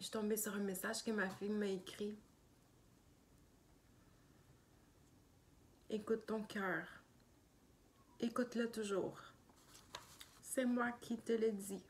Je suis tombée sur un message que ma fille m'a écrit. Écoute ton cœur. Écoute-le toujours. C'est moi qui te le dis.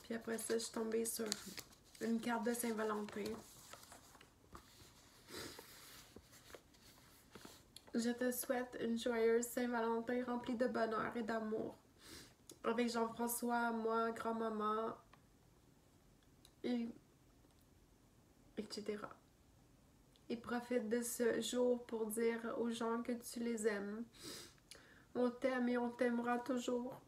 Puis après ça, je suis tombée sur une carte de Saint-Valentin. Je te souhaite une joyeuse Saint-Valentin remplie de bonheur et d'amour. Avec Jean-François, moi, grand-maman, et etc. Et profite de ce jour pour dire aux gens que tu les aimes. On t'aime et on t'aimera toujours.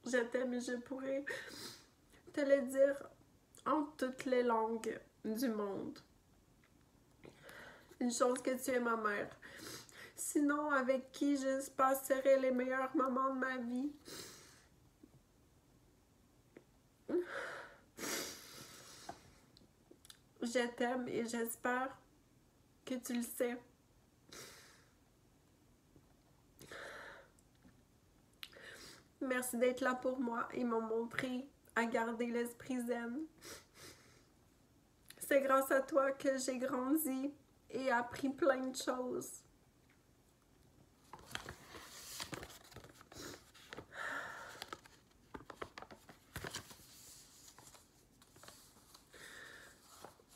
Je t'aime et je pourrai te le dire en toutes les langues du monde. Une chose que tu es ma mère. Sinon, avec qui je passerai les meilleurs moments de ma vie. Je t'aime et j'espère que tu le sais. Merci d'être là pour moi et m'ont montré à garder l'esprit zen. C'est grâce à toi que j'ai grandi et appris plein de choses.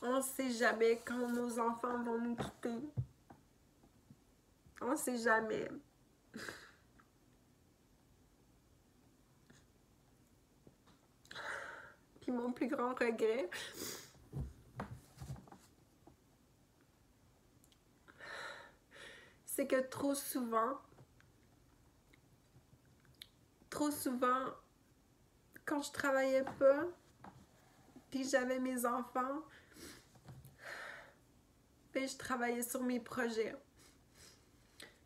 On ne sait jamais quand nos enfants vont nous quitter. On ne sait jamais. Puis mon plus grand regret, c'est que trop souvent, quand je travaillais pas, puis j'avais mes enfants, puis je travaillais sur mes projets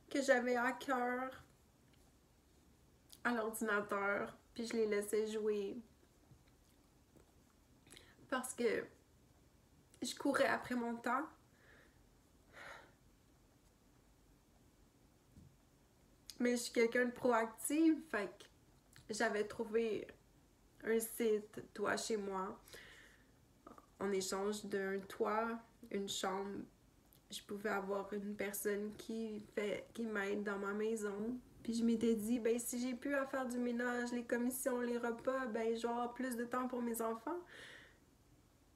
que j'avais à cœur à l'ordinateur, puis je les laissais jouer parce que je courais après mon temps. Mais je suis quelqu'un de proactive, fait que j'avais trouvé un site, Toi chez moi, en échange d'un toit, une chambre. Je pouvais avoir une personne qui m'aide dans ma maison. Puis je m'étais dit, ben si j'ai plus à faire du ménage, les commissions, les repas, ben je vais avoir plus de temps pour mes enfants.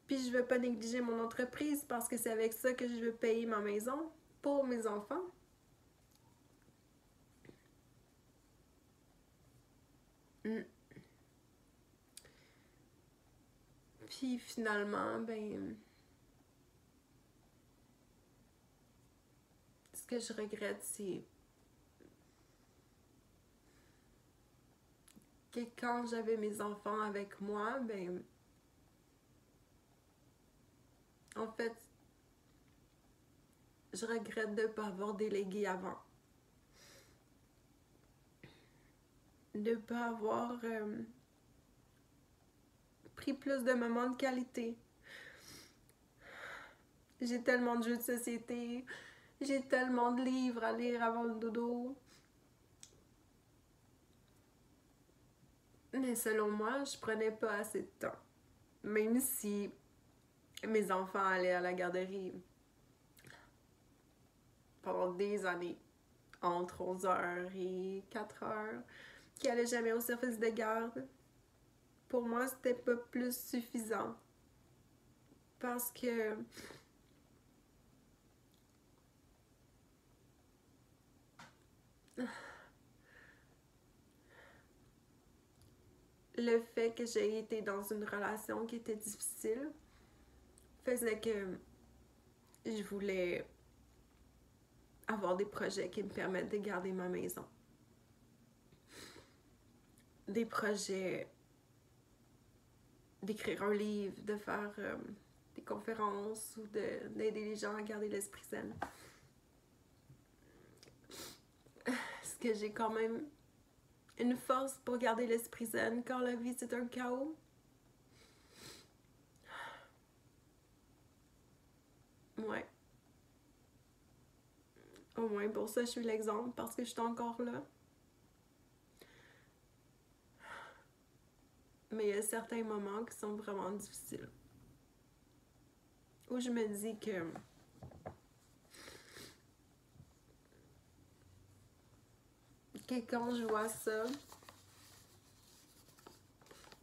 Puis je veux pas négliger mon entreprise parce que c'est avec ça que je veux payer ma maison pour mes enfants. Puis finalement, ben ce que je regrette, c'est que quand j'avais mes enfants avec moi, ben en fait, je regrette de ne pas avoir délégué avant. De ne pas avoir pris plus de moments de qualité. J'ai tellement de jeux de société, j'ai tellement de livres à lire avant le dodo. Mais selon moi, je prenais pas assez de temps. Même si mes enfants allaient à la garderie pendant des années, entre 11h et 4h, qui allaient jamais au service de garde, pour moi, c'était pas plus suffisant. Parce que le fait que j'ai été dans une relation qui était difficile faisait que je voulais avoir des projets qui me permettent de garder ma maison. Des projets d'écrire un livre, de faire des conférences ou d'aider les gens à garder l'esprit zen. Est-ce que j'ai quand même une force pour garder l'esprit zen quand la vie c'est un chaos? Ouais. Au moins pour ça, je suis l'exemple parce que je suis encore là. Mais il y a certains moments qui sont vraiment difficiles. Où je me dis que quand je vois ça,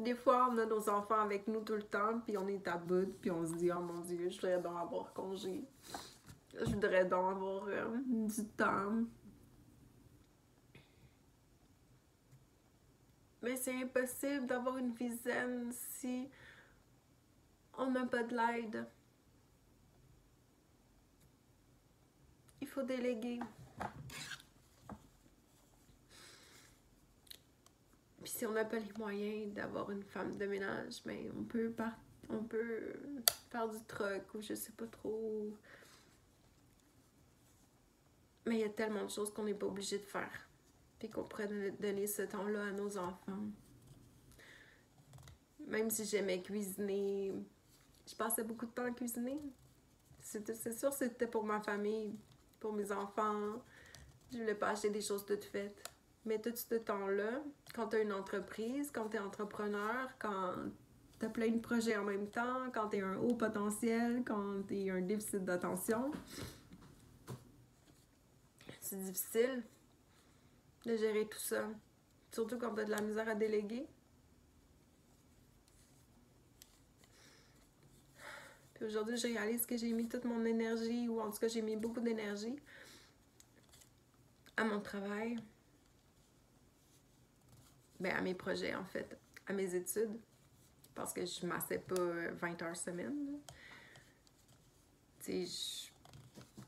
des fois on a nos enfants avec nous tout le temps, puis on est à bout, puis on se dit oh mon Dieu, je voudrais donc avoir congé. Je voudrais donc avoir du temps. Mais c'est impossible d'avoir une vie zen si on n'a pas de l'aide. Il faut déléguer. Puis si on n'a pas les moyens d'avoir une femme de ménage, ben on peut faire du truck ou je sais pas trop. Mais il y a tellement de choses qu'on n'est pas obligé de faire. Puis qu'on pourrait donner ce temps-là à nos enfants. Même si j'aimais cuisiner, je passais beaucoup de temps à cuisiner. C'est sûr c'était pour ma famille, pour mes enfants. Je voulais pas acheter des choses toutes faites. Mais tout ce temps-là, quand tu as une entreprise, quand tu es entrepreneur, quand tu as plein de projets en même temps, quand tu es un haut potentiel, quand tu es un déficit d'attention, c'est difficile de gérer tout ça. Surtout quand tu as de la misère à déléguer. Puis aujourd'hui, je réalise que j'ai mis toute mon énergie, ou en tout cas, j'ai mis beaucoup d'énergie à mon travail. Ben, à mes projets, en fait, à mes études. Parce que je ne massais pas 20 heures semaine. Tu sais,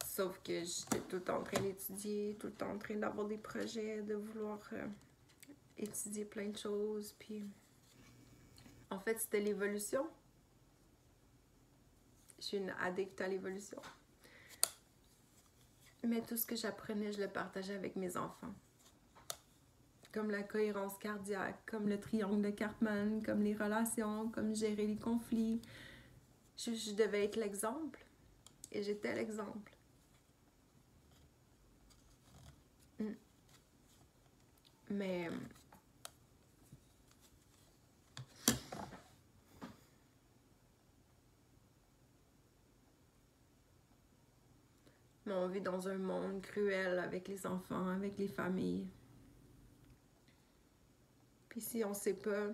sauf que j'étais tout le temps en train d'étudier, tout le temps en train d'avoir des projets, de vouloir étudier plein de choses. Puis, en fait, c'était l'évolution. Je suis une addict à l'évolution. Mais tout ce que j'apprenais, je le partageais avec mes enfants. Comme la cohérence cardiaque, comme le triangle de Karpman, comme les relations, comme gérer les conflits. Je devais être l'exemple. Et j'étais l'exemple. Mais on vit dans un monde cruel avec les enfants, avec les familles. Puis si on ne sait pas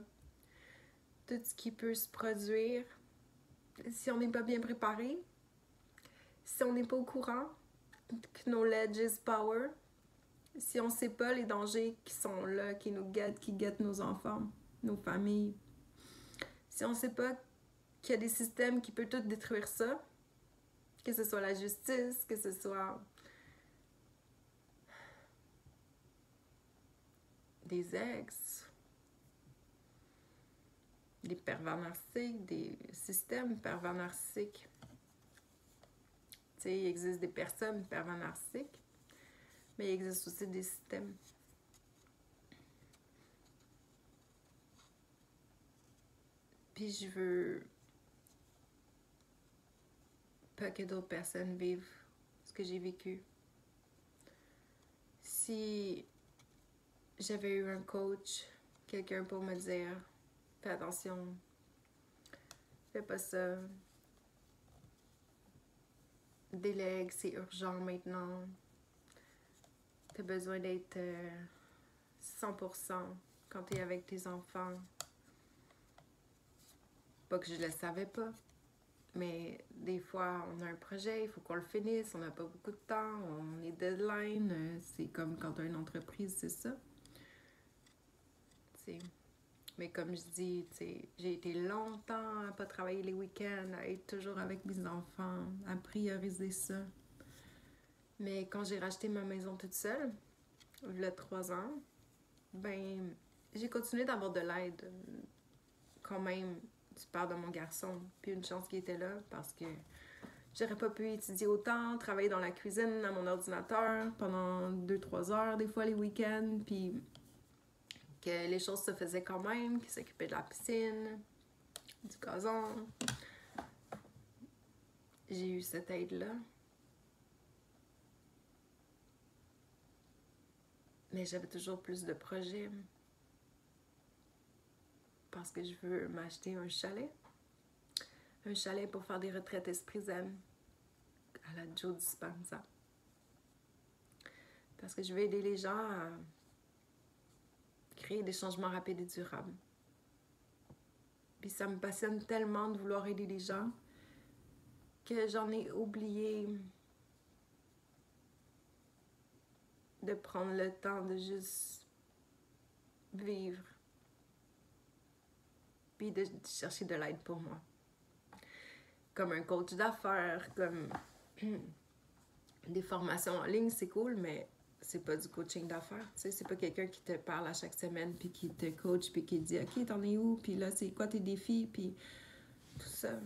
tout ce qui peut se produire, si on n'est pas bien préparé, si on n'est pas au courant, knowledge is power, si on ne sait pas les dangers qui sont là, qui nous guettent, qui guettent nos enfants, nos familles, si on ne sait pas qu'il y a des systèmes qui peuvent tout détruire ça, que ce soit la justice, que ce soit des ex, des pervers narcissiques, des systèmes pervers narcissiques. Tu sais, il existe des personnes pervers narcissiques, mais il existe aussi des systèmes. Puis je veux pas que d'autres personnes vivent ce que j'ai vécu. Si j'avais eu un coach, quelqu'un pour me dire fais attention, fais pas ça, délègue, c'est urgent maintenant, t'as besoin d'être 100% quand t'es avec tes enfants. Pas que je le savais pas, mais des fois on a un projet, il faut qu'on le finisse, on n'a pas beaucoup de temps, on est deadline, c'est comme quand t'as une entreprise, c'est ça. T'sais. Mais comme je dis, j'ai été longtemps à pas travailler les week-ends, à être toujours avec mes enfants, à prioriser ça. Mais quand j'ai racheté ma maison toute seule, il y a 3 ans, ben j'ai continué d'avoir de l'aide quand même du père de mon garçon. Puis une chance qu'il était là parce que j'aurais pas pu étudier autant, travailler dans la cuisine à mon ordinateur pendant 2-3 heures, des fois les week-ends, puis que les choses se faisaient quand même, qu'il s'occupait de la piscine, du gazon. J'ai eu cette aide-là. Mais j'avais toujours plus de projets parce que je veux m'acheter un chalet. Un chalet pour faire des retraites esprit zen à la Joe Dispenza. Parce que je veux aider les gens à créer des changements rapides et durables. Puis ça me passionne tellement de vouloir aider les gens que j'en ai oublié de prendre le temps de juste vivre. Puis de chercher de l'aide pour moi. Comme un coach d'affaires, comme des formations en ligne, c'est cool, mais c'est pas du coaching d'affaires, tu sais, c'est pas quelqu'un qui te parle à chaque semaine, puis qui te coach, puis qui te dit « Ok, t'en es où? Puis là, c'est quoi tes défis? » Puis tout ça.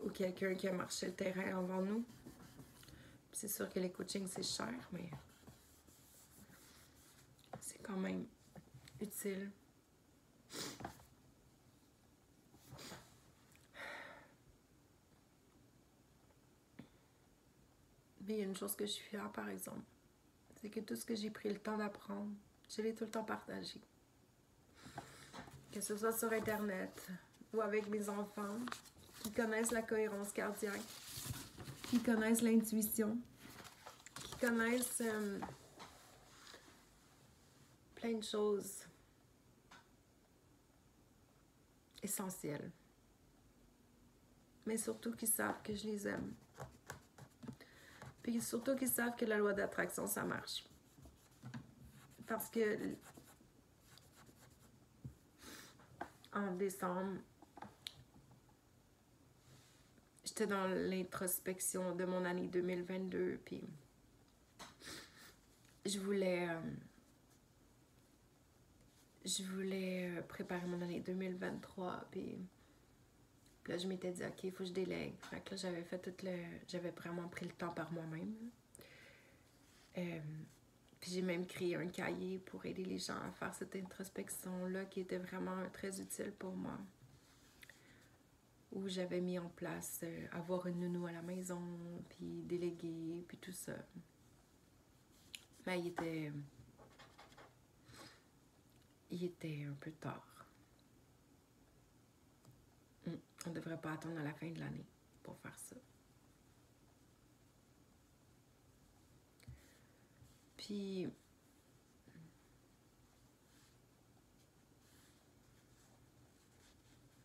Ou quelqu'un qui a marché le terrain avant nous. C'est sûr que les coachings, c'est cher, mais c'est quand même utile. Mais il y a une chose que je suis fière, par exemple, c'est que tout ce que j'ai pris le temps d'apprendre, je l'ai tout le temps partagé. Que ce soit sur Internet ou avec mes enfants qui connaissent la cohérence cardiaque, qui connaissent l'intuition, qui connaissent plein de choses essentielles. Mais surtout qui savent que je les aime. Puis surtout qu'ils savent que la loi d'attraction, ça marche. Parce que en décembre, j'étais dans l'introspection de mon année 2022, puis je voulais préparer mon année 2023, puis là, je m'étais dit, ok, il faut que je délègue. Fait que là, j'avais vraiment pris le temps par moi-même. Puis j'ai même créé un cahier pour aider les gens à faire cette introspection-là qui était vraiment très utile pour moi. Où j'avais mis en place avoir une nounou à la maison, puis déléguer, puis tout ça. Mais il était un peu tard. On ne devrait pas attendre à la fin de l'année pour faire ça. Puis,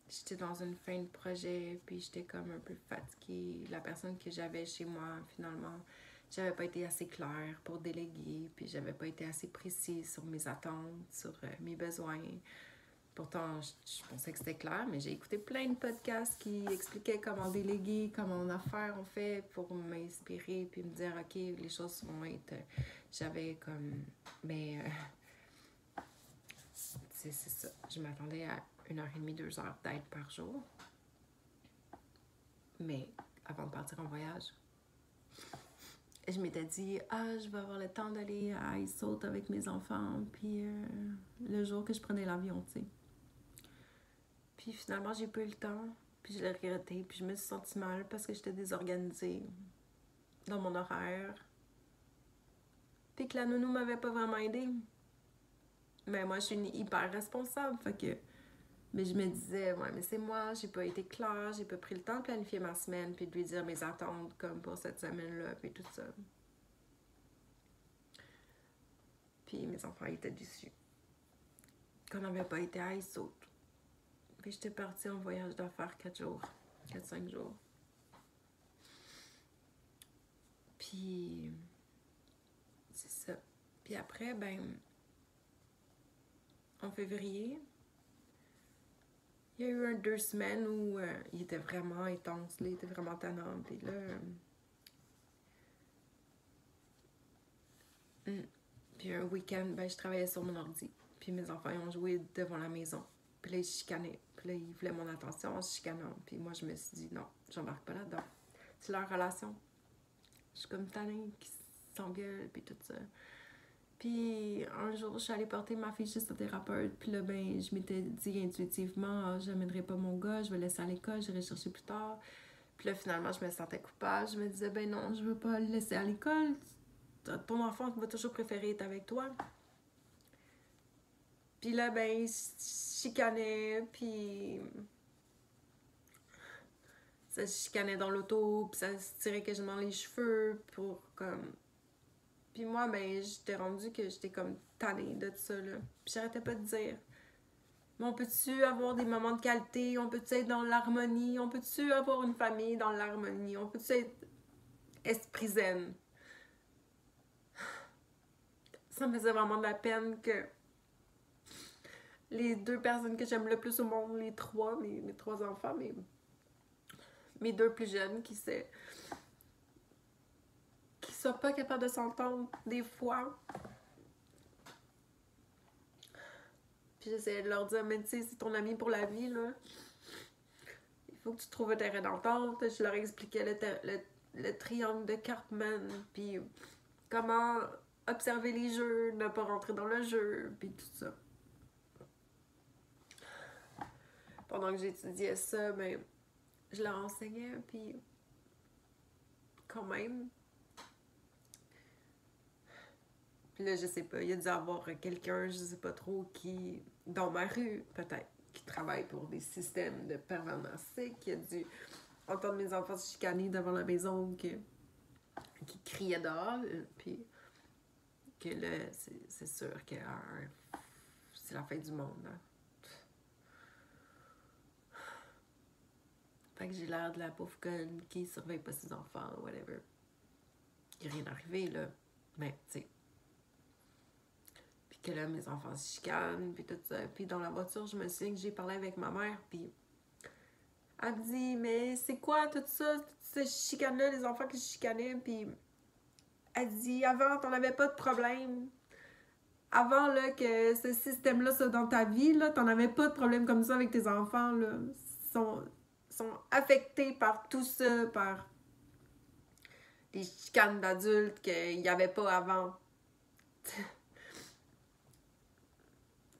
j'étais dans une fin de projet, puis j'étais comme un peu fatiguée. La personne que j'avais chez moi, finalement, j'avais pas été assez claire pour déléguer, puis j'avais pas été assez précise sur mes attentes, sur mes besoins. Pourtant, je pensais que c'était clair, mais j'ai écouté plein de podcasts qui expliquaient comment déléguer, comment on fait pour m'inspirer, puis me dire, ok, les choses vont être... J'avais comme... Mais... c'est ça. Je m'attendais à 1h30, 2 heures d'aide par jour. Mais avant de partir en voyage, je m'étais dit, je vais avoir le temps d'aller à Icesaut avec mes enfants, puis le jour que je prenais l'avion, tu sais. Puis finalement, j'ai pas eu le temps, puis je l'ai regretté, puis je me suis sentie mal parce que j'étais désorganisée dans mon horaire. Puis que la nounou m'avait pas vraiment aidée. Mais moi, je suis une hyper responsable, fait que... Mais je me disais, ouais, mais c'est moi, j'ai pas été claire, j'ai pas pris le temps de planifier ma semaine, puis de lui dire mes attentes, comme pour cette semaine-là, puis tout ça. Puis mes enfants étaient déçus qu'on n'avait pas été à Icesaut. Puis j'étais partie en voyage d'affaires 4-5 jours. Puis c'est ça. Puis après, en février, il y a eu 2 semaines où il était vraiment intense, là, il était vraiment tannant. Puis là, puis un week-end, je travaillais sur mon ordi. Puis Puis mes enfants, ils ont joué devant la maison. Puis là, ils chicanaient. Puis là, ils voulaient mon attention en se chicanant. Puis moi, je me suis dit, non, j'embarque pas là-dedans. C'est leur relation. Je suis comme tannée qui s'engueule, puis tout ça. Puis un jour, je suis allée porter ma fille chez sa thérapeute. Puis là, ben, je m'étais dit intuitivement, ah, j'amènerai pas mon gars, je vais le laisser à l'école, j'irai chercher plus tard. Puis là, finalement, je me sentais coupable. Je me disais, ben non, je veux pas le laisser à l'école. Ton enfant va toujours préférer être avec toi. Puis là, ben, il se chicanait, puis ça se chicanait dans l'auto, puis ça se tirait quasiment les cheveux pour comme... Puis moi, ben, j'étais rendue que j'étais comme tannée de ça, là. Puis j'arrêtais pas de dire, mais on peut-tu avoir des moments de qualité? On peut-tu être dans l'harmonie? On peut-tu avoir une famille dans l'harmonie? On peut-tu être esprit zen? Ça me faisait vraiment de la peine que les 2 personnes que j'aime le plus au monde, les 3, mes 3 enfants, mes 2 plus jeunes, qui soient pas capables de s'entendre des fois. Puis j'essayais de leur dire, mais tu sais, c'est ton ami pour la vie, là. Il faut que tu trouves un terrain d'entente. Je leur expliquais le triangle de Karpman, puis comment observer les jeux, ne pas rentrer dans le jeu, puis tout ça. Pendant que j'étudiais ça, ben, je leur enseignais, puis quand même. Puis là, je sais pas, il y a dû avoir quelqu'un, je sais pas trop, qui, dans ma rue, peut-être, qui travaille pour des systèmes de pervers narcissiques, qui a dû entendre mes enfants se chicaner devant la maison, qui criaient dehors, puis que là, c'est sûr que c'est la fin du monde, hein. Fait que j'ai l'air de la pauvre conne qui surveille pas ses enfants, whatever. Il n'y a rien arrivé, là. Mais, tu sais. Puis que là, mes enfants se chicanent, puis tout ça. Puis dans la voiture, je me souviens que j'ai parlé avec ma mère, puis elle me dit, mais c'est quoi tout ça, toutes ces chicanes-là, les enfants qui se chicanaient, puis elle dit, avant, t'en avais pas de problème. Avant, là, que ce système-là soit dans ta vie, là, t'en avais pas de problème comme ça avec tes enfants, là. Sont affectés par tout ça, par des chicanes d'adultes qu'il n'y avait pas avant.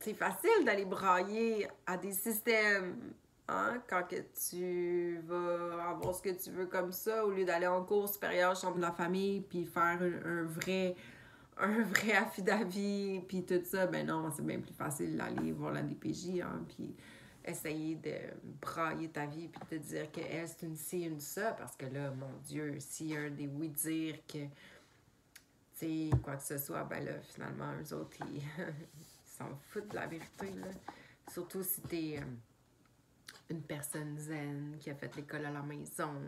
C'est facile d'aller brailler à des systèmes, hein, quand que tu vas avoir ce que tu veux comme ça, au lieu d'aller en cours supérieur, chambre de la famille, puis faire un vrai affidavit, puis tout ça. Ben non, c'est bien plus facile d'aller voir la DPJ, hein, puis essayer de brailler ta vie, puis te dire que elle, c'est une ci, une ça, parce que là, mon Dieu, s'il y a un des oui-dire que, tu sais, quoi que ce soit, ben là, finalement, eux autres, ils s'en foutent de la vérité, là. Surtout si t'es une personne zen, qui a fait l'école à la maison,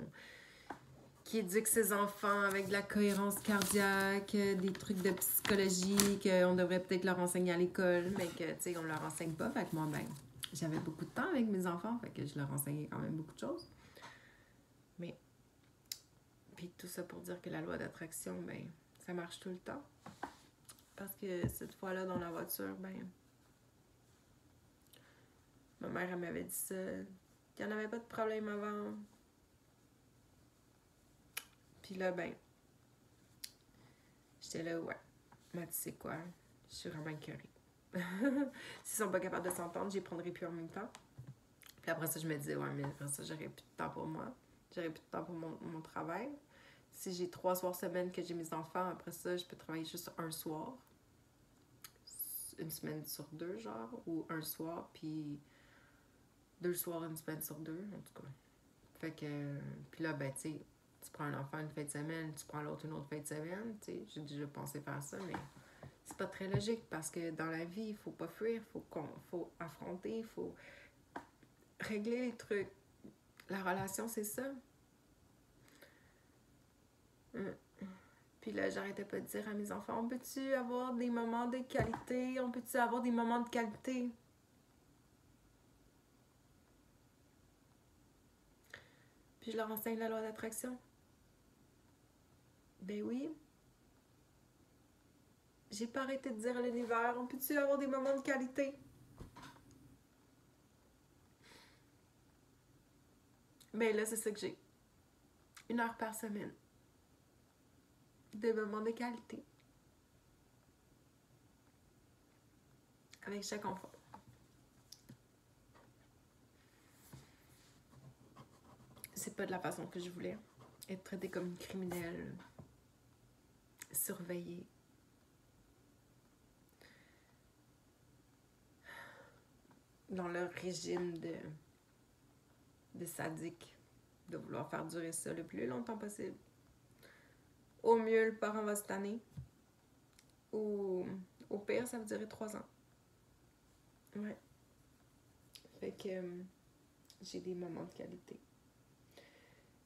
qui éduque ses enfants avec de la cohérence cardiaque, des trucs de psychologie qu'on devrait peut-être leur enseigner à l'école, mais que, tu sais, on leur enseigne pas. Fait que moi, ben, j'avais beaucoup de temps avec mes enfants, fait que je leur enseignais quand même beaucoup de choses. Mais, puis tout ça pour dire que la loi d'attraction, ben, ça marche tout le temps. Parce que cette fois-là, dans la voiture, ben, ma mère, elle m'avait dit ça. Il n'y en avait pas de problème avant. Puis là, ben, j'étais là, ouais. Mais tu sais quoi? Je suis vraiment écœurée. S'ils sont pas capables de s'entendre, j'y prendrai plus en même temps. Puis après ça, je me disais, ouais, mais après ça, j'aurais plus de temps pour moi. J'aurais plus de temps pour mon travail. Si j'ai 3 soirs semaine que j'ai mes enfants, après ça, je peux travailler juste un soir. Une semaine sur 2, genre. Ou un soir, puis 2 soirs, une semaine sur 2, en tout cas. Fait que, puis là, ben, tu sais, tu prends un enfant une fin de semaine, tu prends l'autre une autre fin de semaine, tu sais, j'ai déjà pensé faire ça, mais c'est pas très logique parce que dans la vie, il faut pas fuir, faut affronter, il faut régler les trucs. La relation, c'est ça. Puis là, j'arrêtais pas de dire à mes enfants, on peut-tu avoir des moments de qualité? On peut-tu avoir des moments de qualité? Puis je leur enseigne la loi d'attraction. Ben oui. J'ai pas arrêté de dire à l'univers, on peut-tu avoir des moments de qualité? Mais là, c'est ça que j'ai. 1 heure par semaine. De moments de qualité. Avec chaque enfant. C'est pas de la façon que je voulais. Être traitée comme une criminelle. Surveillée. Dans leur régime de sadique. De vouloir faire durer ça le plus longtemps possible. Au mieux, le parent va se tanner. Ou au pire, ça va durer 3 ans. Ouais. Fait que j'ai des moments de qualité.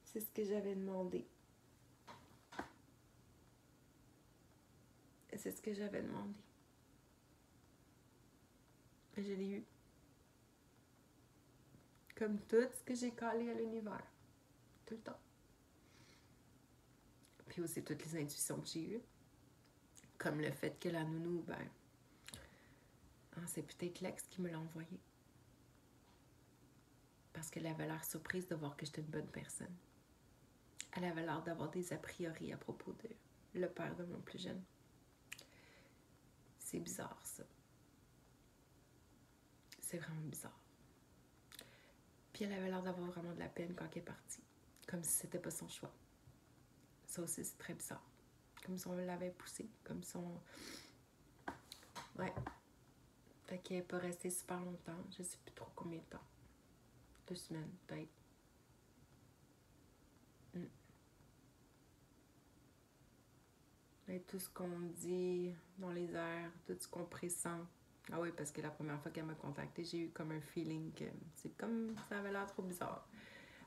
C'est ce que j'avais demandé. C'est ce que j'avais demandé. Et je l'ai eu. Comme tout ce que j'ai calé à l'univers. Tout le temps. Puis aussi toutes les intuitions que j'ai eues. Comme le fait que la nounou, ben... c'est peut-être l'ex qui me l'a envoyé. Parce qu'elle avait l'air surprise de voir que j'étais une bonne personne. Elle avait l'air d'avoir des a priori à propos de le père de mon plus jeune. C'est bizarre, ça. C'est vraiment bizarre. Puis elle avait l'air d'avoir vraiment de la peine quand elle est partie. Comme si c'était pas son choix. Ça aussi, c'est très bizarre. Comme si on l'avait poussée. Comme si on... Ouais. Fait qu'elle n'est pas restée super longtemps. Je sais plus trop combien de temps. 2 semaines, peut-être. Et tout ce qu'on dit dans les airs, tout ce qu'on pressent. Ah oui, parce que la première fois qu'elle m'a contactée, j'ai eu comme un feeling que c'est comme ça avait l'air trop bizarre.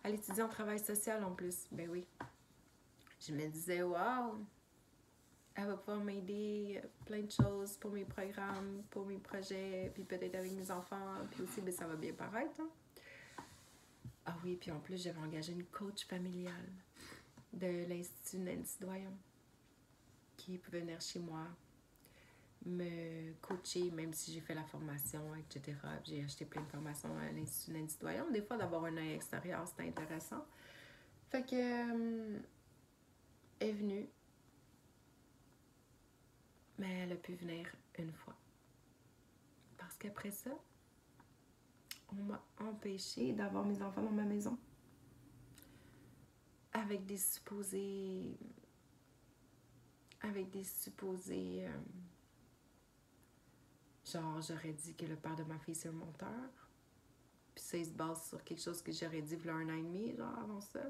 Elle étudie en travail social en plus. Ben oui. Je me disais, waouh, elle va pouvoir m'aider plein de choses pour mes programmes, pour mes projets, puis peut-être avec mes enfants. Puis aussi, ben, ça va bien paraître. Hein? Ah oui, puis en plus, j'avais engagé une coach familiale de l'Institut Nancy Doyon qui pouvait venir chez moi me coacher, même si j'ai fait la formation, etc. J'ai acheté plein de formations à l'Institut Nancy Doyon. Des fois, d'avoir un œil extérieur, c'était intéressant. Fait que elle est venue, mais elle a pu venir une fois. Parce qu'après ça, on m'a empêché d'avoir mes enfants dans ma maison. Avec des supposés... genre, j'aurais dit que le père de ma fille, c'est un menteur. Puis ça, il se base sur quelque chose que j'aurais dit il y a 1 an et demi, genre, avant ça.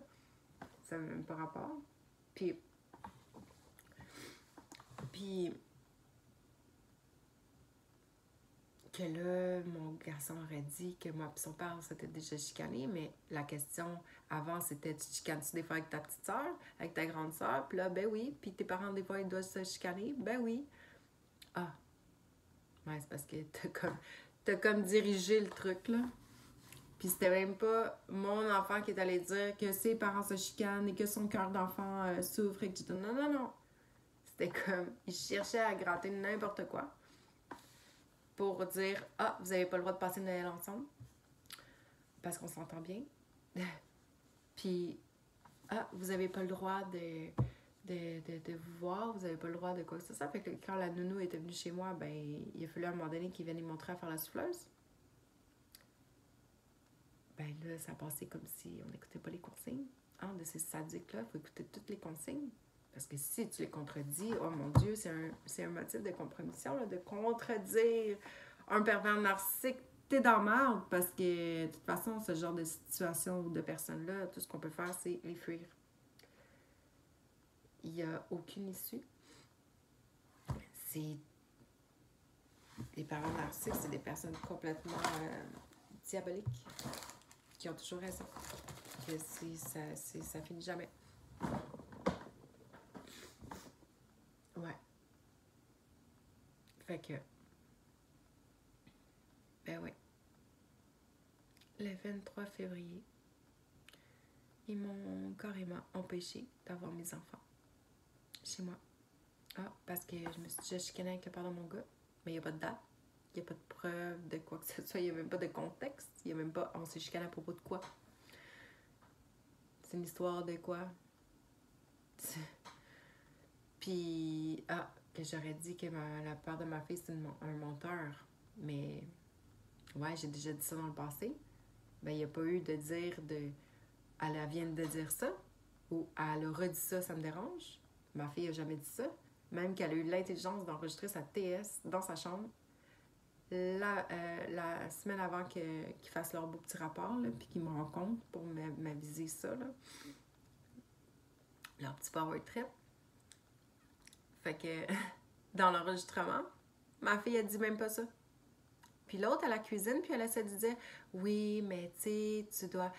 Ça n'a même pas rapport. Puis que là, mon garçon aurait dit que moi et son père s'était déjà chicané, mais la question avant, c'était tu chicanes-tu des fois avec ta petite soeur, avec ta grande soeur? Puis là, ben oui. Puis tes parents, des fois, ils doivent se chicaner? Ben oui. Ah. Ouais, c'est parce que t'as comme dirigé le truc, là. Puis c'était même pas mon enfant qui est allé dire que ses parents se chicanent et que son cœur d'enfant souffre et que tu... Non, non, non. C'était comme... Il cherchait à gratter n'importe quoi pour dire « Ah, vous avez pas le droit de passer Noël ensemble. » Parce qu'on s'entend bien. Puis « Ah, vous avez pas le droit de vous voir, vous avez pas le droit de quoi que ce soit. » Fait que quand la nounou était venue chez moi, ben il a fallu à un moment donné qu'il vienne lui montrer à faire la souffleuse. Ben là, ça passait comme si on n'écoutait pas les consignes. Hein, de ces sadiques-là, il faut écouter toutes les consignes. Parce que si tu les contredis, oh mon Dieu, c'est un motif de compromission, là, de contredire un pervers narcissique. T'es dans la merde parce que, de toute façon, ce genre de situation ou de personnes-là, tout ce qu'on peut faire, c'est les fuir. Il n'y a aucune issue. C'est... Les pervers narcissiques, c'est des personnes complètement diaboliques qui ont toujours raison. Que ça finit jamais. Ouais. Fait que... Ben ouais. Le 23 février, ils m'ont carrément empêché d'avoir mes enfants chez moi. Ah, parce que je me suis déjà chicanée avec le père de mon gars. Mais il n'y a pas de date. Il n'y a pas de preuve de quoi que ce soit. Il n'y a même pas de contexte. Il n'y a même pas... On s'est chicané à propos de quoi? C'est une histoire de quoi? Puis... Ah, que j'aurais dit que la peur de ma fille, c'est un menteur. Mais... Ouais, j'ai déjà dit ça dans le passé. Ben, il n'y a pas eu de dire de... Elle vient de dire ça. Ou elle a redit ça, ça me dérange. Ma fille n'a jamais dit ça. Même qu'elle a eu l'intelligence d'enregistrer sa TS dans sa chambre la semaine avant qu'ils fassent leur beau petit rapport, là, puis qu'ils me rencontrent pour m'aviser ça, là. Leur petit power trip. Fait que dans l'enregistrement, ma fille, elle dit même pas ça. Puis l'autre, à la cuisine, puis elle essaie de dire « Oui, mais tu sais, tu dois...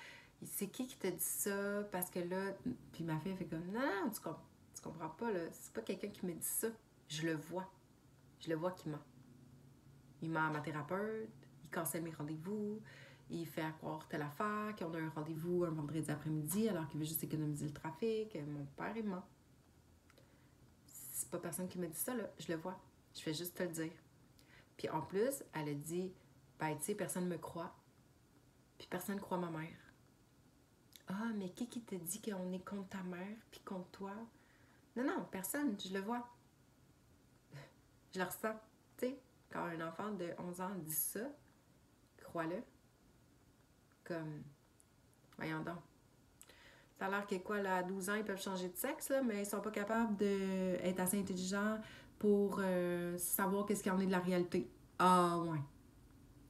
C'est qui t'a dit ça? Parce que là... » Puis ma fille, elle fait comme « Non, tu comprends pas, là. C'est pas quelqu'un qui me dit ça. Je le vois. Je le vois qu'il ment. Il ment à ma thérapeute, il cancelle mes rendez-vous, il fait croire telle affaire, qu'on a un rendez-vous un vendredi après-midi alors qu'il veut juste économiser le trafic. Mon père, il ment. C'est pas personne qui me dit ça, là. Je le vois. Je fais juste te le dire. » Puis en plus, elle a dit, ben tu sais, personne me croit. Puis personne croit ma mère. Ah, mais qui t'a dit qu'on est contre ta mère, puis contre toi? Non, non, personne, je le vois. Je le ressens. Tu sais, quand un enfant de 11 ans dit ça, crois-le. Comme, voyons donc. Ça a l'air que quoi, là, à 12 ans, ils peuvent changer de sexe, là, mais ils sont pas capables d'être assez intelligents pour savoir qu'est-ce qu'il y en est de la réalité. Ah, ouais.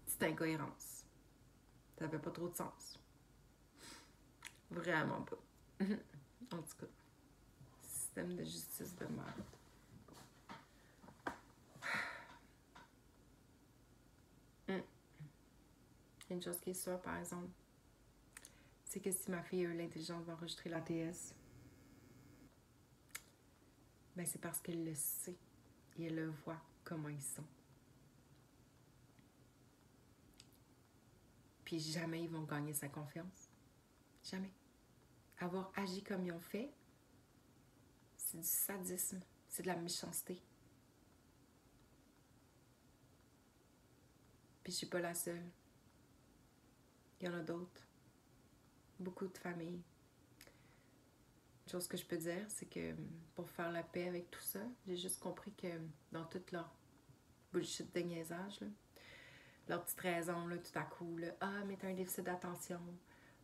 C'est incohérence. Ça fait pas trop de sens. Vraiment pas. En tout cas, système de justice de merde. Une chose qui est sûre, par exemple, c'est que si ma fille a eu l'intelligence d'enregistrer la TS, ben c'est parce qu'elle le sait et elle le voit comment ils sont. Puis jamais ils vont gagner sa confiance. Jamais. Avoir agi comme ils ont fait, c'est du sadisme, c'est de la méchanceté. Puis je suis pas la seule. Il y en a d'autres. Beaucoup de familles. Une chose que je peux dire, c'est que pour faire la paix avec tout ça, j'ai juste compris que dans toute leur bullshit de niaisage, là, leur petite raison, là, tout à coup, là, ah, mais t'as un déficit d'attention.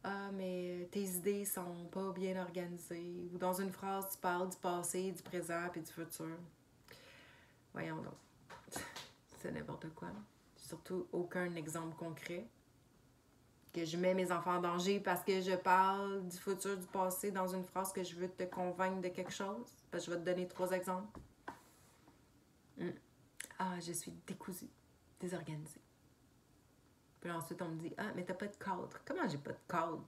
Ah, mais tes idées sont pas bien organisées. Ou dans une phrase, tu parles du passé, du présent puis du futur. Voyons donc. C'est n'importe quoi. Surtout aucun exemple concret. Que je mets mes enfants en danger parce que je parle du futur, du passé dans une phrase que je veux te convaincre de quelque chose. Parce que je vais te donner 3 exemples. Ah, je suis décousue, désorganisée. Puis ensuite, on me dit, ah, mais t'as pas de cadre. Comment j'ai pas de cadre?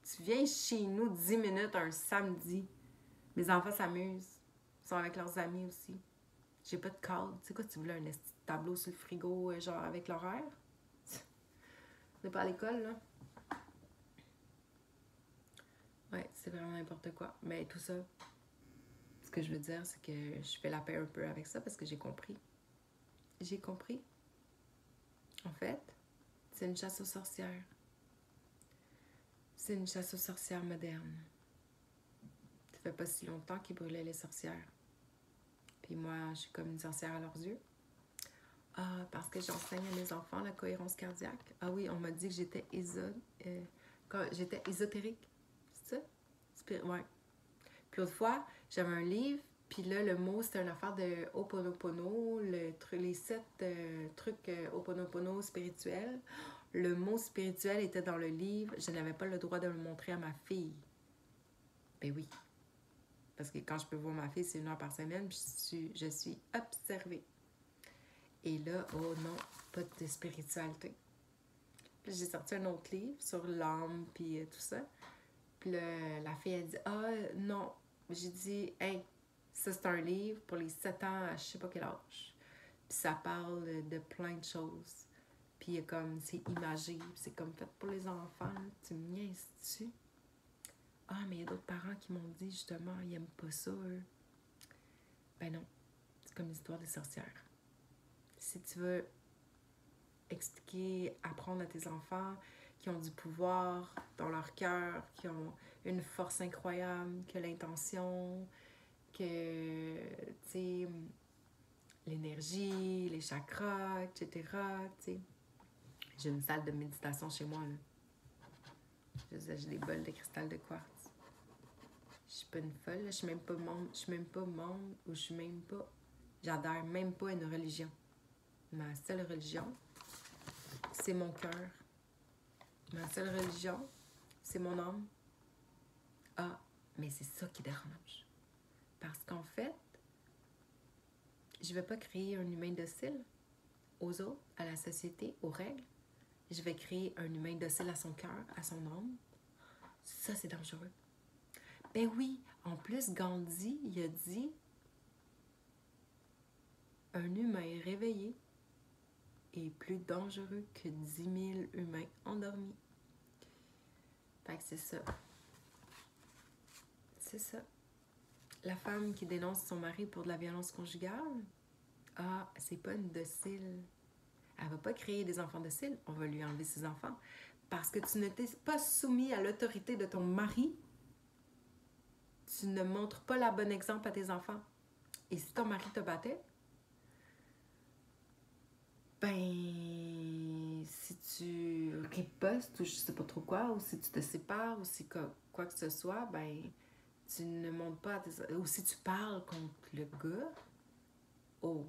Tu viens chez nous 10 minutes un samedi. Mes enfants s'amusent. Ils sont avec leurs amis aussi. J'ai pas de cadre. Tu sais quoi, tu voulais un petit tableau sur le frigo, genre avec l'horaire? On n'est pas à l'école, là. Ouais, c'est vraiment n'importe quoi. Mais tout ça, ce que je veux dire, c'est que je fais la paix un peu avec ça parce que j'ai compris. J'ai compris. En fait, c'est une chasse aux sorcières. C'est une chasse aux sorcières moderne. Ça fait pas si longtemps qu'ils brûlaient les sorcières. Puis moi, je suis comme une sorcière à leurs yeux. Ah, parce que j'enseigne à mes enfants la cohérence cardiaque. Ah oui, on m'a dit que j'étais j'étais ésotérique. C'est ça? Ouais. Puis autrefois, j'avais un livre, puis là, le mot, c'était une affaire de Ho'oponopono, les 7 trucs Ho'oponopono spirituels. Le mot spirituel était dans le livre. Je n'avais pas le droit de le montrer à ma fille. Ben oui. Parce que quand je peux voir ma fille, c'est 1 heure par semaine, puis je suis observée. Et là, oh non, pas de spiritualité. Puis j'ai sorti un autre livre sur l'âme, puis tout ça. Puis là, la fille, elle dit, ah non. J'ai dit, hey, ça c'est un livre pour les 7 ans à je sais pas quel âge. Puis ça parle de plein de choses. Puis comme, c'est imagé, c'est comme fait pour les enfants. Tu me niaises-tu? Ah, mais il y a d'autres parents qui m'ont dit, justement, ils aiment pas ça, eux. Ben non, c'est comme l'histoire des sorcières. Si tu veux expliquer, apprendre à tes enfants qui ont du pouvoir dans leur cœur, qui ont une force incroyable, que l'intention, que, tu sais, l'énergie, les chakras, etc., tu sais. J'ai une salle de méditation chez moi, là. J'ai des bols de cristal de quartz. Je suis pas une folle, là. Je suis même pas membre, ou je suis même pas... J'adhère même pas à une religion. Ma seule religion, c'est mon cœur. Ma seule religion, c'est mon âme. Ah, mais c'est ça qui dérange. Parce qu'en fait, je vais pas créer un humain docile aux autres, à la société, aux règles. Je vais créer un humain docile à son cœur, à son âme. Ça, c'est dangereux. Ben oui, en plus, Gandhi, il a dit un humain réveillé est plus dangereux que 10 000 humains endormis. Fait que c'est ça. C'est ça. La femme qui dénonce son mari pour de la violence conjugale, ah, c'est pas une docile. Elle va pas créer des enfants dociles, on va lui enlever ses enfants. Parce que tu ne t'es pas soumis à l'autorité de ton mari, tu ne montres pas la bonne exemple à tes enfants. Et si ton mari te battait, ben, si tu ripostes ou je sais pas trop quoi, ou si tu te sépares, ou si quoi que ce soit, ben, tu ne montres pas à tes... Ou si tu parles contre le gars, oh,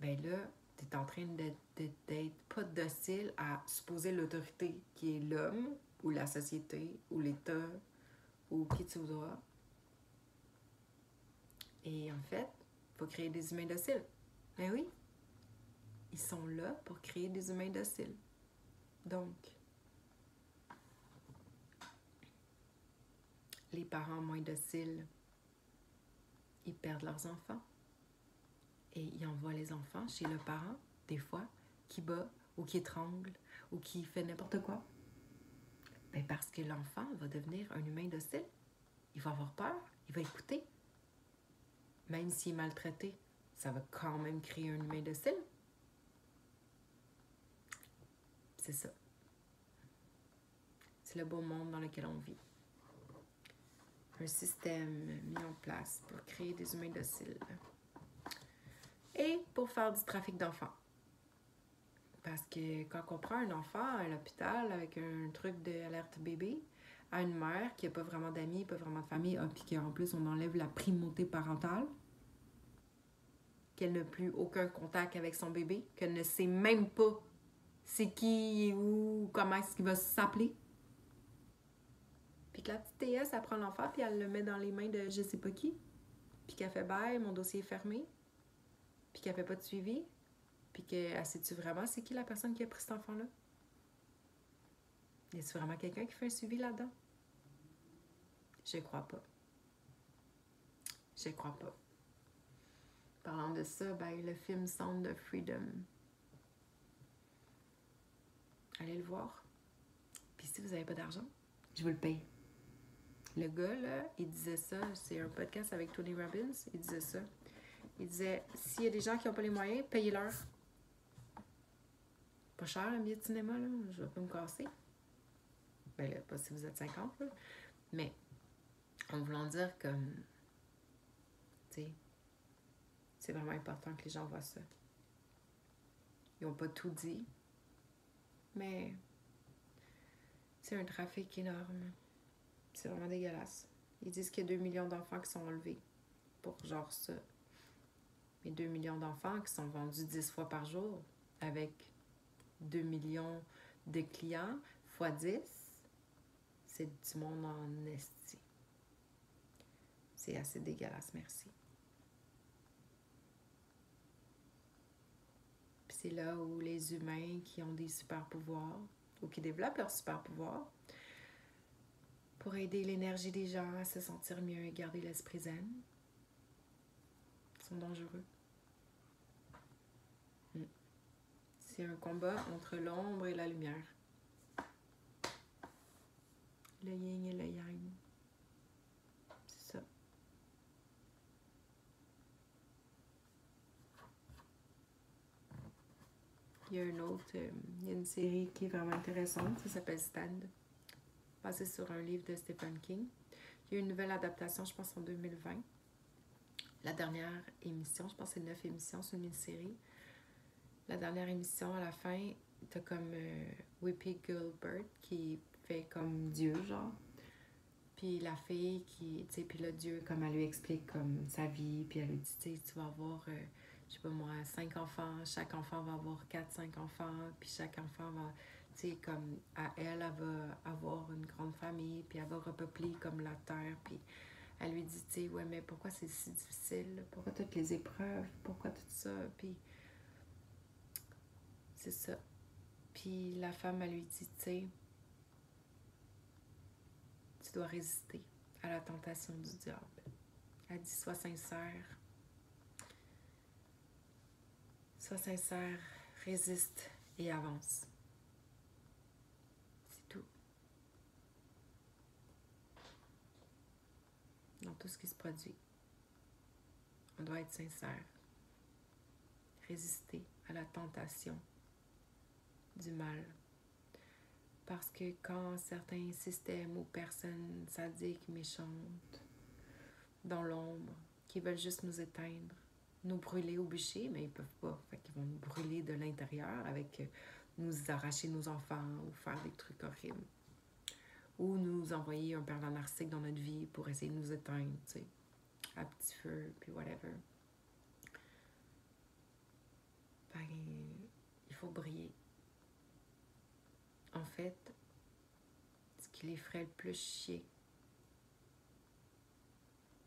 ben là, tu es en train d'être pas docile à supposer l'autorité qui est l'homme, ou la société, ou l'État, ou qui tu voudras. Et en fait, il faut créer des humains dociles. Ben oui, ils sont là pour créer des humains dociles. Donc, les parents moins dociles, ils perdent leurs enfants. Et ils envoient les enfants chez le parent, des fois, qui bat, ou qui étrangle, ou qui fait n'importe quoi. Ben parce que l'enfant va devenir un humain docile. Il va avoir peur, il va écouter. Même s'il est maltraité, ça va quand même créer un humain docile. C'est ça. C'est le beau monde dans lequel on vit. Un système mis en place pour créer des humains dociles. Et pour faire du trafic d'enfants. Parce que quand on prend un enfant à l'hôpital avec un truc d'alerte bébé, à une mère qui n'a pas vraiment d'amis, pas vraiment de famille, puis qu'en plus on enlève la primauté parentale, qu'elle n'a plus aucun contact avec son bébé, qu'elle ne sait même pas c'est qui ou comment est-ce qu'il va s'appeler. Puis que la petite TS, elle prend l'enfant puis elle le met dans les mains de je sais pas qui. Puis qu'elle fait bye, mon dossier est fermé. Puis qu'elle fait pas de suivi. Puis qu'elle sait-tu vraiment c'est qui la personne qui a pris cet enfant-là? Y a-t-il vraiment quelqu'un qui fait un suivi là-dedans? Je crois pas. Je crois pas. Parlant de ça, ben, le film Sound of Freedom. Allez le voir. Puis si vous n'avez pas d'argent, je vous le paye. Le gars, là, il disait ça, c'est un podcast avec Tony Robbins, il disait ça. Il disait, s'il y a des gens qui n'ont pas les moyens, payez-leur. Pas cher, un billet de cinéma, là, je vais pas me casser. Ben là, pas si vous êtes 50, là. Mais, en voulant dire comme, tu sais, c'est vraiment important que les gens voient ça. Ils n'ont pas tout dit, mais c'est un trafic énorme. C'est vraiment dégueulasse. Ils disent qu'il y a 2 millions d'enfants qui sont enlevés pour genre ça. Mais 2 millions d'enfants qui sont vendus 10 fois par jour avec 2 millions de clients fois 10, c'est du monde en esti. C'est assez dégueulasse, merci. Puis c'est là où les humains qui ont des super pouvoirs ou qui développent leurs super pouvoirs pour aider l'énergie des gens à se sentir mieux et garder l'esprit zen sont dangereux. C'est un combat entre l'ombre et la lumière. Le yin et le yang. C'est ça. il y a il y a une série qui est vraiment intéressante, ça s'appelle Stand, basée sur un livre de Stephen King. Il y a une nouvelle adaptation, je pense en 2020. La dernière émission, je pense que c'est 9 émissions, c'est une mini-série. La dernière émission, à la fin, t'as comme Whoopi Goldberg qui fait comme Dieu, genre. Puis la fille qui, tu sais, puis le Dieu, comme elle lui explique comme sa vie, puis elle lui dit, tu sais, tu vas avoir, je sais pas moi, 5 enfants, chaque enfant va avoir 4-5 enfants, puis chaque enfant va, tu sais, comme, elle va avoir une grande famille, puis elle va repeupler comme la terre, puis elle lui dit, tu sais, ouais, mais pourquoi c'est si difficile? Pourquoi toutes les épreuves? Pourquoi tout ça? Puis c'est ça. Puis la femme, elle lui dit, tu sais, tu dois résister à la tentation du diable. Elle dit, sois sincère, résiste et avance. C'est tout. Dans tout ce qui se produit, on doit être sincère, résister à la tentation du mal. Parce que quand certains systèmes ou personnes sadiques, méchantes, dans l'ombre, qui veulent juste nous éteindre, nous brûler au bûcher, mais ils peuvent pas. Fait qu'ils vont nous brûler de l'intérieur avec nous arracher nos enfants ou faire des trucs horribles. Ou nous envoyer un pervers narcissique dans notre vie pour essayer de nous éteindre, tu sais, à petit feu, puis whatever. Ben, il faut briller. En fait, ce qui les ferait le plus chier,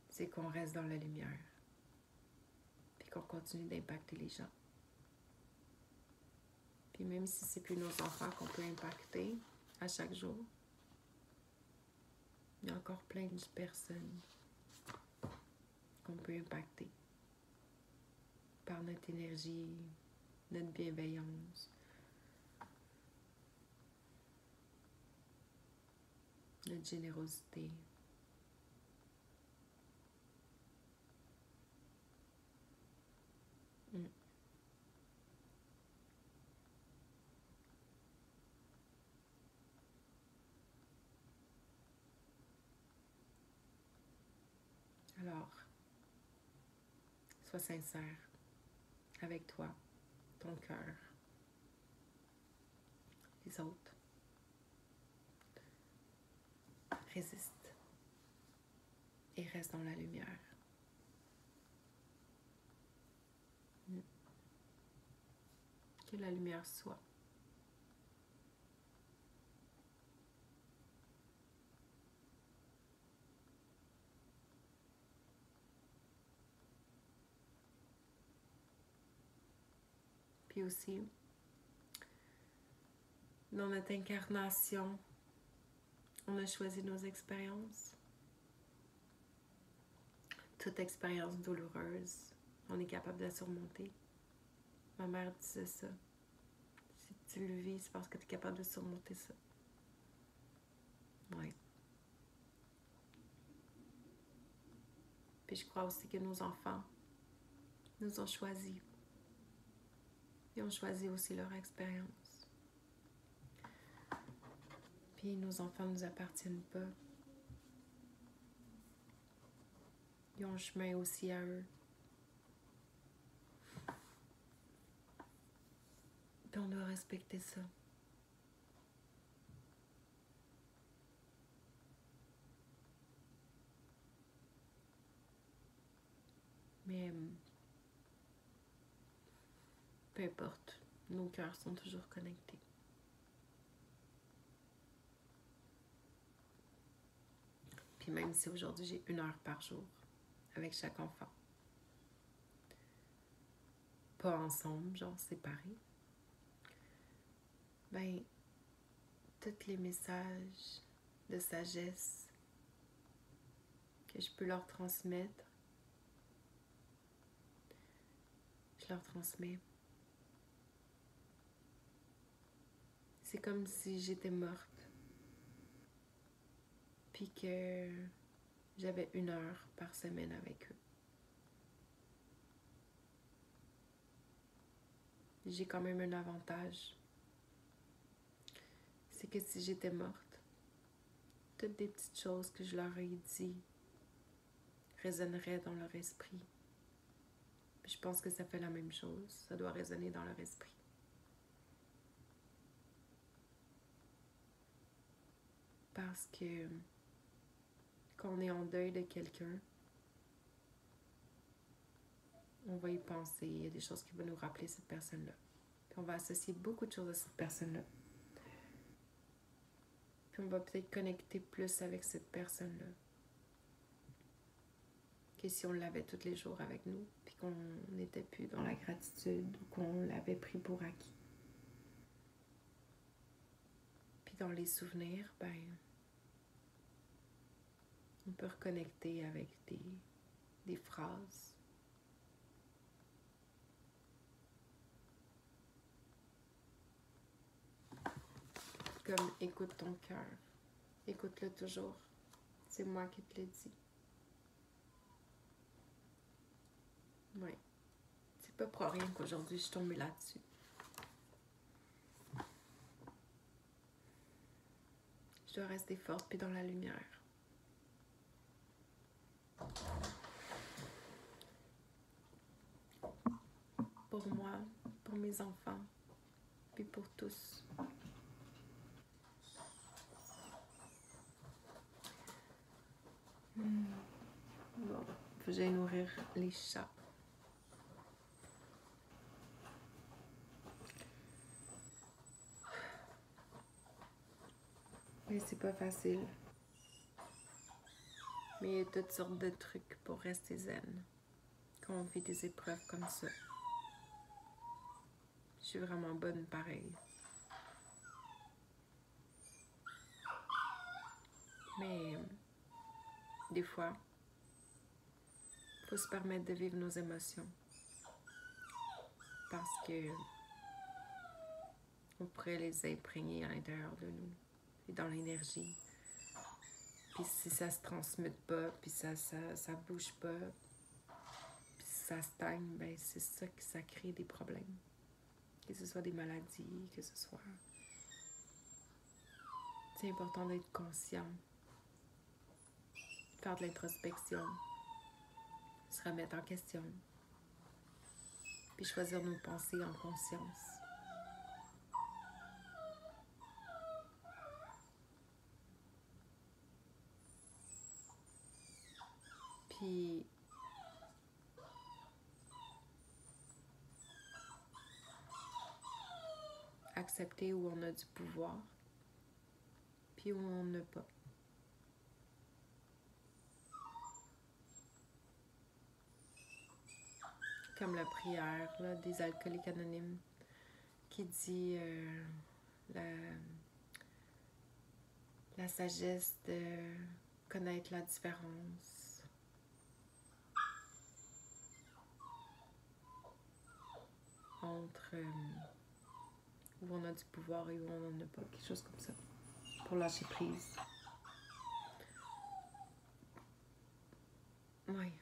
c'est qu'on reste dans la lumière, puis qu'on continue d'impacter les gens. Puis même si c'est plus nos enfants qu'on peut impacter à chaque jour, il y a encore plein de personnes qu'on peut impacter par notre énergie, notre bienveillance, notre générosité. Alors, sois sincère avec toi, ton cœur, les autres. Résiste et reste dans la lumière. Que la lumière soit. Puis aussi, dans notre incarnation, on a choisi nos expériences. Toute expérience douloureuse, on est capable de la surmonter. Ma mère disait ça. Si tu le vis, c'est parce que tu es capable de surmonter ça. Ouais. Puis je crois aussi que nos enfants nous ont choisis. Ils ont choisi aussi leur expérience. Puis nos enfants ne nous appartiennent pas. Ils ont un chemin aussi à eux. Puis on doit respecter ça. Mais peu importe, nos cœurs sont toujours connectés. Puis même si aujourd'hui j'ai 1 heure par jour avec chaque enfant, pas ensemble, genre séparés, ben, tous les messages de sagesse que je peux leur transmettre, je leur transmets. C'est comme si j'étais morte, puis que j'avais 1 heure par semaine avec eux. j'ai quand même un avantage. C'est que si j'étais morte, toutes des petites choses que je leur ai dit résonneraient dans leur esprit. Puis je pense que ça fait la même chose. Ça doit résonner dans leur esprit. Parce que quand on est en deuil de quelqu'un, on va y penser. Il y a des choses qui vont nous rappeler cette personne-là. Puis on va associer beaucoup de choses à cette personne-là. Puis on va peut-être connecter plus avec cette personne-là que si on l'avait tous les jours avec nous, puis qu'on n'était plus dans la gratitude ou qu'on l'avait pris pour acquis. Puis dans les souvenirs, ben, on peut reconnecter avec des phrases. Comme écoute ton cœur, écoute-le toujours, c'est moi qui te l'ai dit. Oui, c'est pas pour rien qu'aujourd'hui je suis tombée là-dessus. Je dois rester forte puis dans la lumière. Pour moi, pour mes enfants, puis pour tous. Bon, faut que j'aille nourrir les chats. Mais c'est pas facile. Mais il y a toutes sortes de trucs pour rester zen quand on vit des épreuves comme ça. Je suis vraiment bonne pareil. Mais des fois, il faut se permettre de vivre nos émotions. Parce que on pourrait les imprégner à l'intérieur de nous et dans l'énergie. Puis si ça se transmute pas, puis ça bouge pas, puis si ça stagne, ben c'est ça que ça crée des problèmes. Que ce soit des maladies, que ce soit... C'est important d'être conscient, faire de l'introspection, se remettre en question, puis choisir nos pensées en conscience. Puis accepter où on a du pouvoir, puis où on n'a pas. Comme la prière là, des alcooliques anonymes qui dit la sagesse de connaître la différence. Entre où on a du pouvoir et où on n'en a pas, quelque chose comme ça, pour lâcher prise. Oui.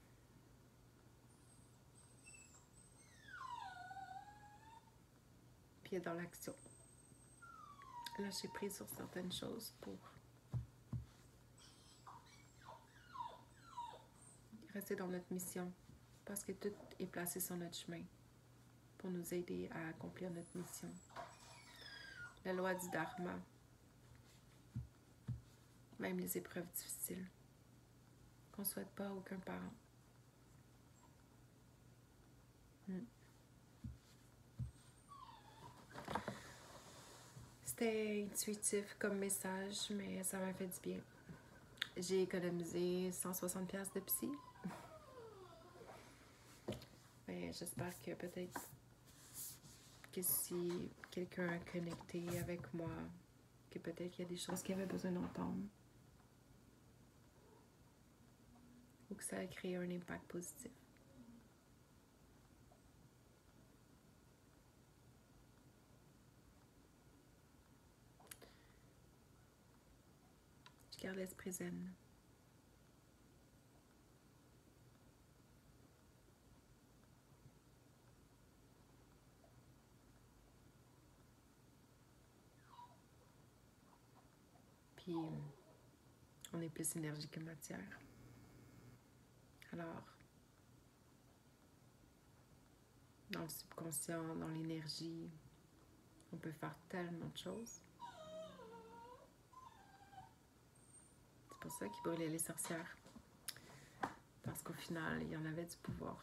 Puis dans l'action. Lâcher prise sur certaines choses pour rester dans notre mission, parce que tout est placé sur notre chemin pour nous aider à accomplir notre mission. La loi du Dharma, même les épreuves difficiles, qu'on ne souhaite pas à aucun parent. C'était intuitif comme message, mais ça m'a fait du bien. J'ai économisé 160$ de psy. Mais j'espère que peut-être que si quelqu'un a connecté avec moi, que peut-être qu'il y a des choses qu'il avait besoin d'entendre. Ou que ça a créé un impact positif. Je garde l'esprit zen. Puis, on est plus énergie que matière. Alors, dans le subconscient, dans l'énergie, on peut faire tellement de choses. C'est pour ça qu'ils brûlaient les sorcières. Parce qu'au final, il y en avait du pouvoir.